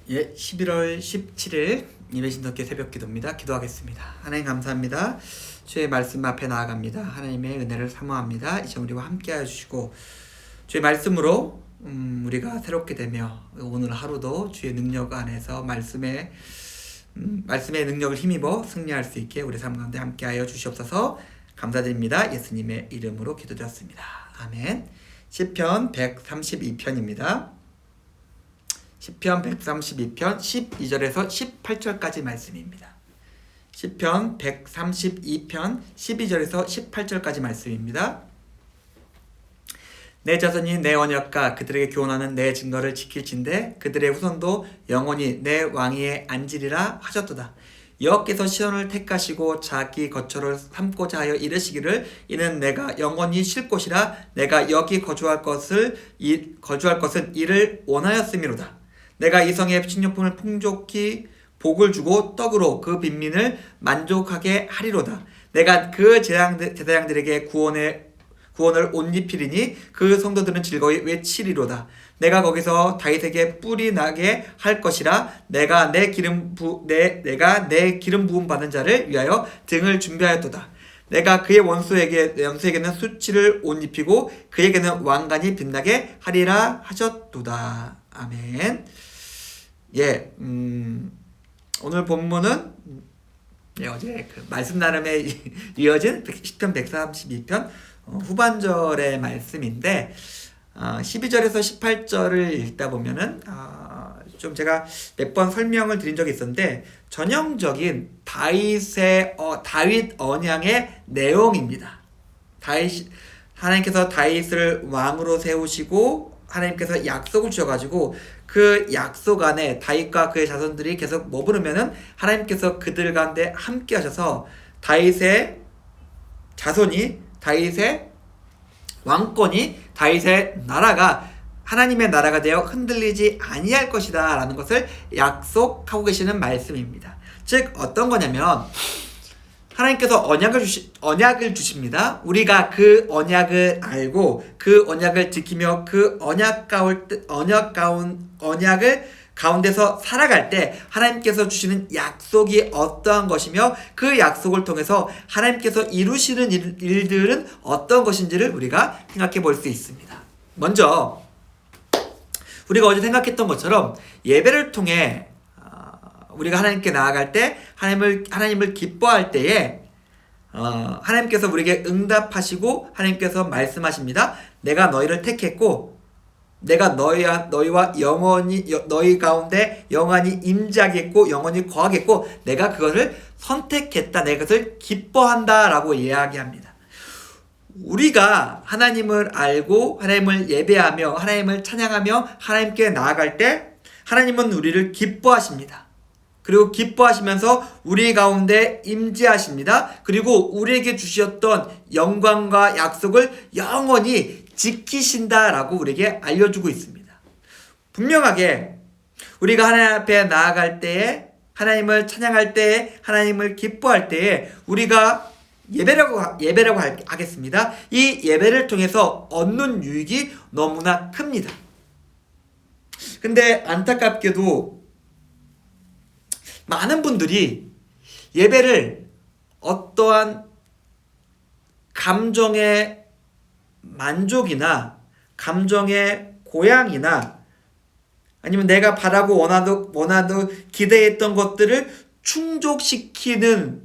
11월 17일 예배신덕교 새벽기도입니다. 기도하겠습니다. 하나님 감사합니다. 주의 말씀 앞에 나아갑니다. 하나님의 은혜를 사모합니다. 이제 우리와 함께하여 주시고 주의 말씀으로 우리가 새롭게 되며 오늘 하루도 주의 능력 안에서 말씀의 능력을 힘입어 승리할 수 있게 우리 삶 가운데 함께하여 주시옵소서. 감사드립니다. 예수님의 이름으로 기도드렸습니다. 아멘. 시편 132편입니다. 시편 132편 12절에서 18절까지 말씀입니다. 시편 132편 12절에서 18절까지 말씀입니다. 내 자손이 내 언약과 그들에게 교훈하는 내 증거를 지킬진대 그들의 후손도 영원히 내 왕위에 앉으리라 하셨도다. 여호와께서 시온을 택하시고 자기 거처를 삼고자 하여 이르시기를 이는 내가 영원히 쉴 곳이라 내가 여기 거주할 것은 이를 원하였음이로다. 내가 이 성에 식료품을 풍족히 복을 주고 떡으로 그 빈민을 만족하게 하리로다. 내가 그 제사장들에게 구원을 옷 입히리니 그 성도들은 즐거이 외치리로다. 내가 거기서 다윗에게 뿔이 나게 할 것이라 내가 내 기름 부음 받은 자를 위하여 등을 준비하였도다. 내가 그의 원수에게는 수치를 옷 입히고 그에게는 왕관이 빛나게 하리라 하셨도다. 아멘. 오늘 본문은 어제 그 말씀 나눔에 이어진 시편 132편 후반절의 말씀인데 12절에서 18절을 읽다 보면은 좀 제가 몇 번 설명을 드린 적이 있었는데 전형적인 다윗 언양의 내용입니다. 하나님께서 다윗을 왕으로 세우시고 하나님께서 약속을 주셔가지고 그 약속 안에 다윗과 그의 자손들이 계속 머무르면은 하나님께서 그들 가운데 함께 하셔서 다윗의 자손이 다윗의 왕권이 다윗의 나라가 하나님의 나라가 되어 흔들리지 아니할 것이다 라는 것을 약속하고 계시는 말씀입니다. 즉 어떤 거냐면 하나님께서 언약을 주십니다. 우리가 그 언약을 알고 그 언약을 지키며 그 언약을 가운데서 살아갈 때 하나님께서 주시는 약속이 어떠한 것이며 그 약속을 통해서 하나님께서 이루시는 일들은 어떤 것인지를 우리가 생각해 볼 수 있습니다. 먼저 우리가 어제 생각했던 것처럼 예배를 통해 우리가 하나님께 나아갈 때 하나님을 기뻐할 때에 하나님께서 우리에게 응답하시고 하나님께서 말씀하십니다. 내가 너희를 택했고 내가 너희와 영원히 너희 가운데 영원히 임재하겠고 영원히 거하겠고 내가 그것을 선택했다. 내가 그것을 기뻐한다 라고 이야기합니다. 우리가 하나님을 알고 하나님을 예배하며 하나님을 찬양하며 하나님께 나아갈 때 하나님은 우리를 기뻐하십니다. 그리고 기뻐하시면서 우리 가운데 임재하십니다. 그리고 우리에게 주셨던 영광과 약속을 영원히 지키신다라고 우리에게 알려주고 있습니다. 분명하게 우리가 하나님 앞에 나아갈 때에 하나님을 찬양할 때에 하나님을 기뻐할 때에 우리가 예배라고 하겠습니다. 이 예배를 통해서 얻는 유익이 너무나 큽니다. 근데 안타깝게도 많은 분들이 예배를 어떠한 감정의 만족이나 감정의 고향이나 아니면 내가 바라고 원하도 기대했던 것들을 충족시키는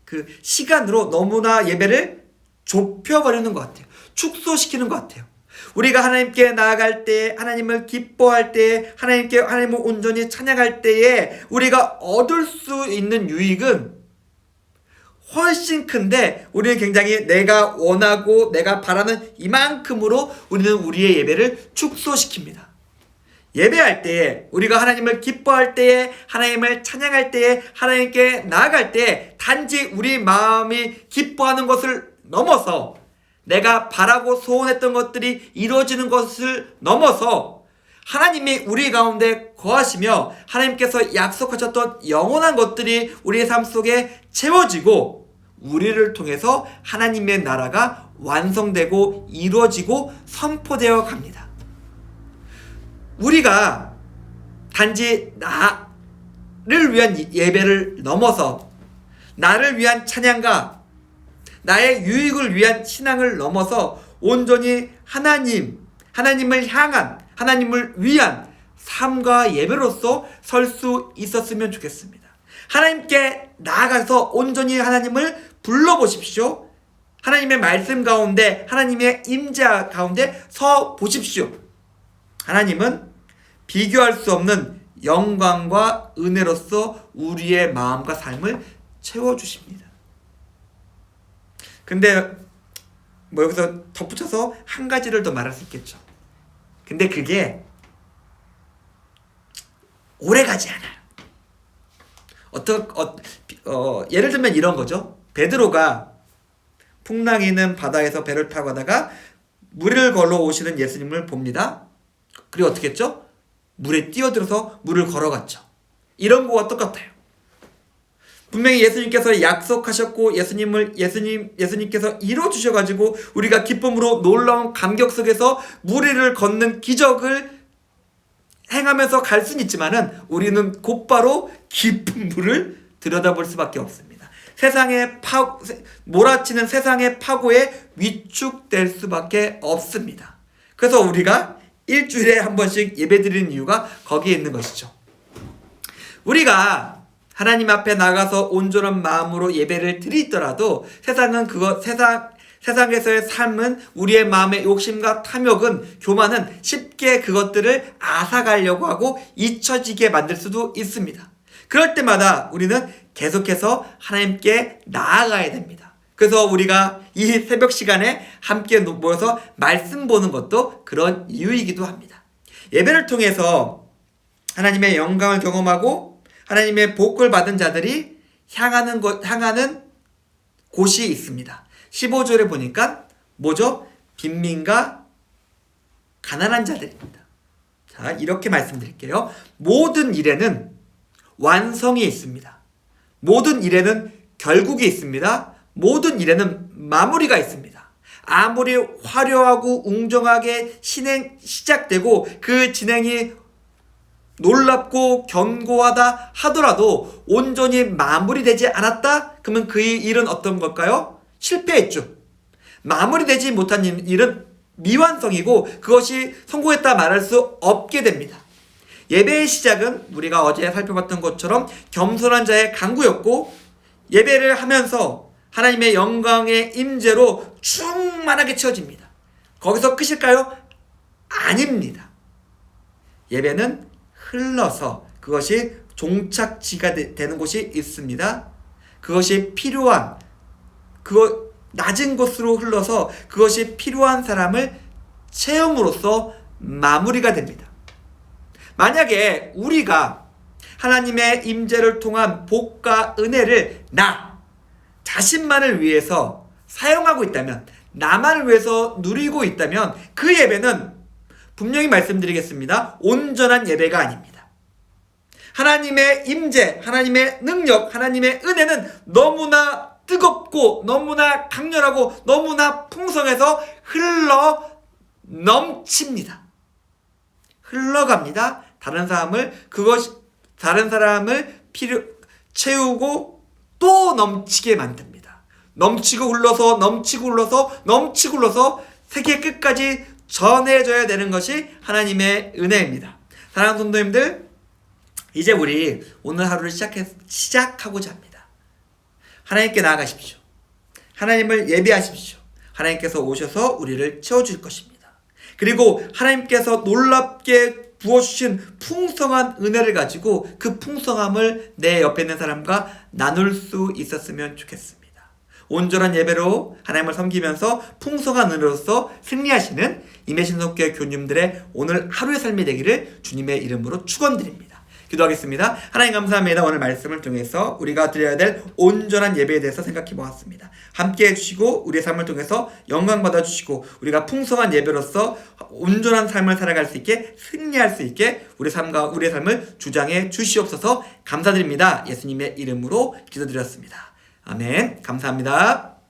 그 시간으로 너무나 예배를 좁혀버리는 것 같아요. 축소시키는 것 같아요. 우리가 하나님께 나아갈 때, 하나님을 기뻐할 때, 하나님을 온전히 찬양할 때에 우리가 얻을 수 있는 유익은 훨씬 큰데 우리는 굉장히 내가 원하고 내가 바라는 이만큼으로 우리는 우리의 예배를 축소시킵니다. 예배할 때에 우리가 하나님을 기뻐할 때에 하나님을 찬양할 때에 하나님께 나아갈 때에 단지 우리 마음이 기뻐하는 것을 넘어서 내가 바라고 소원했던 것들이 이루어지는 것을 넘어서 하나님이 우리 가운데 거하시며 하나님께서 약속하셨던 영원한 것들이 우리의 삶 속에 채워지고 우리를 통해서 하나님의 나라가 완성되고 이루어지고 선포되어 갑니다. 우리가 단지 나를 위한 예배를 넘어서 나를 위한 찬양과 나의 유익을 위한 신앙을 넘어서 온전히 하나님을 향한, 하나님을 위한 삶과 예배로서 설 수 있었으면 좋겠습니다. 하나님께 나아가서 온전히 하나님을 불러보십시오. 하나님의 말씀 가운데, 하나님의 임재 가운데 서 보십시오. 하나님은 비교할 수 없는 영광과 은혜로서 우리의 마음과 삶을 채워주십니다. 근데 여기서 덧붙여서 한 가지를 더 말할 수 있겠죠. 근데 그게 오래가지 않아요. 예를 들면 이런 거죠. 베드로가 풍랑이 있는 바다에서 배를 타고 가다가 물을 걸어 오시는 예수님을 봅니다. 그리고 어떻게 했죠? 물에 뛰어들어서 물을 걸어갔죠. 이런 거와 똑같아요. 분명히 예수님께서 약속하셨고 예수님께서 이루어주셔가지고 우리가 기쁨으로 놀라운 감격 속에서 물 위를 걷는 기적을 행하면서 갈 수는 있지만은 우리는 곧바로 깊은 물을 들여다볼 수밖에 없습니다. 몰아치는 세상의 파고에 위축될 수밖에 없습니다. 그래서 우리가 일주일에 한 번씩 예배드리는 이유가 거기에 있는 것이죠. 우리가 하나님 앞에 나가서 온전한 마음으로 예배를 드리더라도 세상에서의 삶은 우리의 마음의 욕심과 탐욕은, 교만은 쉽게 그것들을 앗아가려고 하고 잊혀지게 만들 수도 있습니다. 그럴 때마다 우리는 계속해서 하나님께 나아가야 됩니다. 그래서 우리가 이 새벽 시간에 함께 모여서 말씀 보는 것도 그런 이유이기도 합니다. 예배를 통해서 하나님의 영광을 경험하고 하나님의 복을 받은 자들이 향하는 곳이 있습니다. 15절에 보니까 뭐죠? 빈민과 가난한 자들입니다. 자, 이렇게 말씀드릴게요. 모든 일에는 완성이 있습니다. 모든 일에는 결국이 있습니다. 모든 일에는 마무리가 있습니다. 아무리 화려하고 웅장하게 시작되고 그 진행이 놀랍고 견고하다 하더라도 온전히 마무리되지 않았다? 그러면 그 일은 어떤 걸까요? 실패했죠. 마무리되지 못한 일은 미완성이고 그것이 성공했다 말할 수 없게 됩니다. 예배의 시작은 우리가 어제 살펴봤던 것처럼 겸손한 자의 간구였고, 예배를 하면서 하나님의 영광의 임재로 충만하게 채워집니다. 거기서 끝일까요? 아닙니다. 예배는 흘러서 그것이 종착지가 되는 곳이 있습니다. 그것이 낮은 곳으로 흘러서 그것이 필요한 사람을 채움으로써 마무리가 됩니다. 만약에 우리가 하나님의 임재를 통한 복과 은혜를 나 자신만을 위해서 사용하고 있다면, 나만을 위해서 누리고 있다면 그 예배는 분명히 말씀드리겠습니다. 온전한 예배가 아닙니다. 하나님의 임재, 하나님의 능력, 하나님의 은혜는 너무나 뜨겁고 너무나 강렬하고 너무나 풍성해서 흘러 넘칩니다. 흘러갑니다. 다른 사람을 채우고 또 넘치게 만듭니다. 넘치고 흘러서 세계 끝까지 전해져야 되는 것이 하나님의 은혜입니다. 사랑하는 성도님들, 이제 우리 오늘 하루를 시작하고자 합니다. 하나님께 나아가십시오. 하나님을 예배하십시오. 하나님께서 오셔서 우리를 채워줄 것입니다. 그리고 하나님께서 놀랍게 부어주신 풍성한 은혜를 가지고 그 풍성함을 내 옆에 있는 사람과 나눌 수 있었으면 좋겠습니다. 온전한 예배로 하나님을 섬기면서 풍성한 은혜로서 승리하시는 임예신속교회 교우님들의 오늘 하루의 삶이 되기를 주님의 이름으로 축원드립니다. 기도하겠습니다. 하나님 감사합니다. 오늘 말씀을 통해서 우리가 드려야 될 온전한 예배에 대해서 생각해 보았습니다. 함께 해주시고 우리의 삶을 통해서 영광 받아주시고 우리가 풍성한 예배로서 온전한 삶을 살아갈 수 있게, 승리할 수 있게 우리의 삶을 주장해 주시옵소서. 감사드립니다. 예수님의 이름으로 기도드렸습니다. 아멘. 감사합니다.